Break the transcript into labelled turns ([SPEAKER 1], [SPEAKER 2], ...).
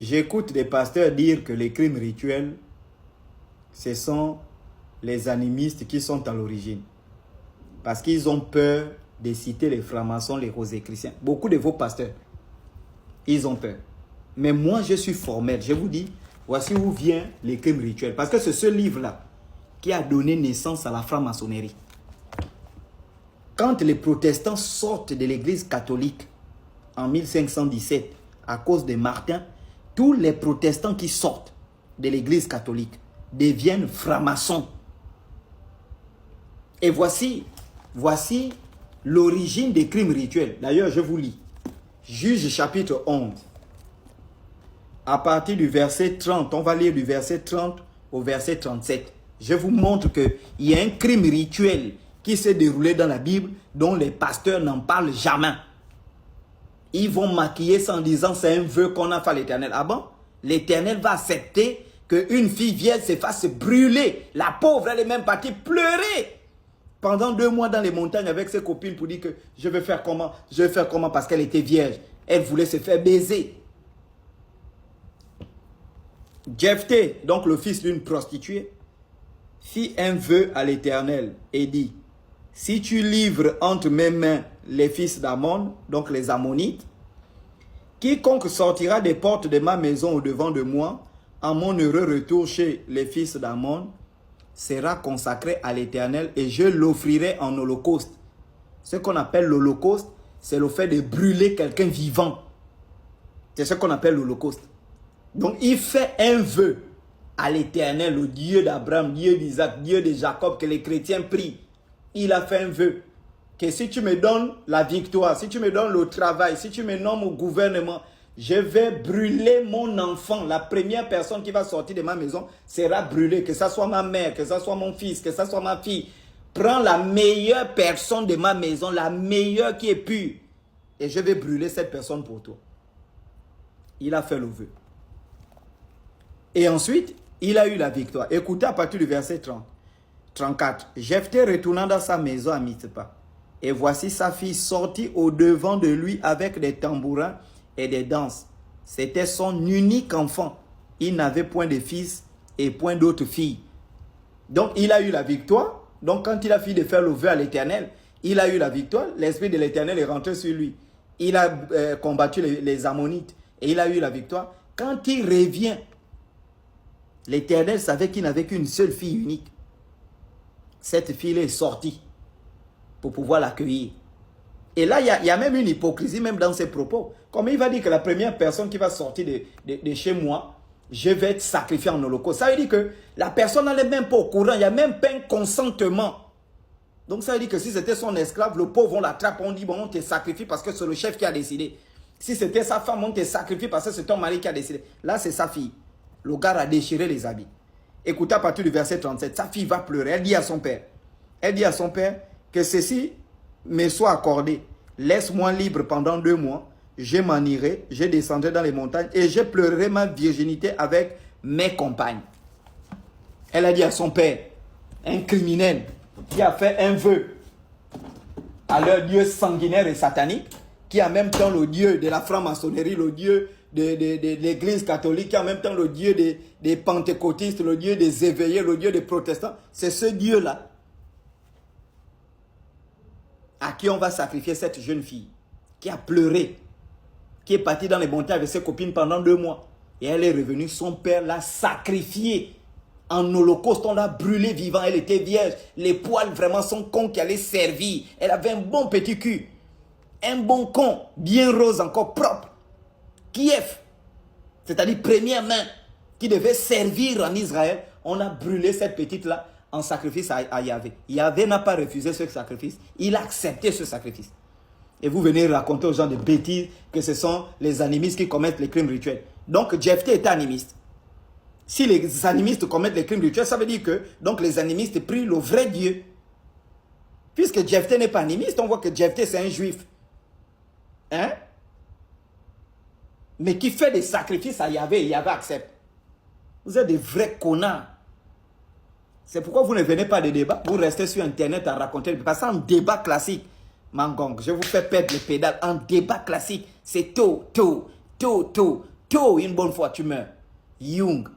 [SPEAKER 1] J'écoute des pasteurs dire que les crimes rituels, ce sont les animistes qui sont à l'origine. Parce qu'ils ont peur de citer les francs-maçons, les rosicruciens. Beaucoup de vos pasteurs, ils ont peur. Mais moi, je suis formel. Je vous dis, voici où vient les crimes rituels. Parce que c'est ce livre-là qui a donné naissance à la franc-maçonnerie. Quand les protestants sortent de l'église catholique en 1517, à cause de Martin, tous les protestants qui sortent de l'église catholique deviennent francs-maçons. Et voici l'origine des crimes rituels. D'ailleurs, je vous lis. Juge chapitre 11. À partir du verset 30, on va lire du verset 30 au verset 37. Je vous montre qu'il y a un crime rituel qui s'est déroulé dans la Bible dont les pasteurs n'en parlent jamais. Ils vont maquiller ça en disant c'est un vœu qu'on a fait à l'Éternel. Ah bon? L'Éternel va accepter qu'une fille vierge se fasse brûler. La pauvre, elle est même partie pleurer pendant 2 mois dans les montagnes avec ses copines pour dire que je vais faire comment? Je vais faire comment parce qu'elle était vierge. Elle voulait se faire baiser. Jephthé, donc le fils d'une prostituée, fit un vœu à l'Éternel et dit: si tu livres entre mes mains les fils d'Ammon, donc les Ammonites, quiconque sortira des portes de ma maison au-devant de moi, en mon heureux retour chez les fils d'Ammon, sera consacré à l'Éternel et je l'offrirai en holocauste. Ce qu'on appelle l'holocauste, c'est le fait de brûler quelqu'un vivant. C'est ce qu'on appelle l'holocauste. Donc il fait un vœu à l'Éternel, le Dieu d'Abraham, Dieu d'Isaac, Dieu de Jacob, que les chrétiens prient. Il a fait un vœu que si tu me donnes la victoire, si tu me donnes le travail, si tu me nommes au gouvernement, je vais brûler mon enfant. La première personne qui va sortir de ma maison sera brûlée, que ce soit ma mère, que ce soit mon fils, que ce soit ma fille. Prends la meilleure personne de ma maison, la meilleure qui est pure, et je vais brûler cette personne pour toi. Il a fait le vœu. Et ensuite, il a eu la victoire. Écoutez à partir du verset 34. Jephthé retourna dans sa maison à Mizpa. Et voici sa fille sortie au-devant de lui avec des tambourins et des danses. C'était son unique enfant. Il n'avait point de fils et point d'autres filles. Donc, il a eu la victoire. Donc, quand il a fini de faire le vœu à l'Éternel, il a eu la victoire. L'Esprit de l'Éternel est rentré sur lui. Il a combattu les Ammonites et il a eu la victoire. Quand il revient, l'Éternel savait qu'il n'avait qu'une seule fille unique. Cette fille est sortie pour pouvoir l'accueillir. Et là, il y a même une hypocrisie, même dans ses propos. Comme il va dire que la première personne qui va sortir de chez moi, je vais être sacrifié en holocauste. Ça veut dire que la personne n'est même pas au courant, il n'y a même pas un consentement. Donc ça veut dire que si c'était son esclave, le pauvre, on l'attrape, on dit, bon, on te sacrifie parce que c'est le chef qui a décidé. Si c'était sa femme, on te sacrifie parce que c'est ton mari qui a décidé. Là, c'est sa fille. Le gars a déchiré les habits. Écoutez à partir du verset 37, sa fille va pleurer. Elle dit à son père, que ceci me soit accordé. Laisse-moi libre pendant 2 mois. Je m'en irai, je descendrai dans les montagnes et je pleurerai ma virginité avec mes compagnes. Elle a dit à son père, un criminel qui a fait un vœu à leur dieu sanguinaire et satanique, qui est en même temps le dieu de la franc-maçonnerie, le dieu de l'église catholique, qui est en même temps le dieu des pentecôtistes, le dieu des éveillés, le dieu des protestants. C'est ce dieu-là à qui on va sacrifier cette jeune fille qui a pleuré, qui est partie dans les montagnes avec ses copines pendant 2 mois. Et elle est revenue, son père l'a sacrifiée en holocauste, on l'a brûlée vivant, elle était vierge. Les poils, vraiment, son con qui allait servir. Elle avait un bon petit cul, un bon con, bien rose encore, propre. Kiev, c'est-à-dire première main, qui devait servir en Israël. On a brûlé cette petite-là en sacrifice à Yahvé. Yahvé n'a pas refusé ce sacrifice, il a accepté ce sacrifice. Et vous venez raconter aux gens des bêtises que ce sont les animistes qui commettent les crimes rituels. Donc Jephthé était animiste. Si les animistes commettent les crimes rituels, ça veut dire que donc les animistes prient le vrai Dieu. Puisque Jephthé n'est pas animiste, on voit que Jephthé c'est un juif. Hein? Mais qui fait des sacrifices à Yahvé et Yahvé accepte. Vous êtes des vrais connards. C'est pourquoi vous ne venez pas de débat. Vous restez sur Internet à raconter. Parce qu'en débat classique, Mangong, je vous fais perdre les pédales. En débat classique, c'est tout tôt, une bonne fois, tu meurs. Jung.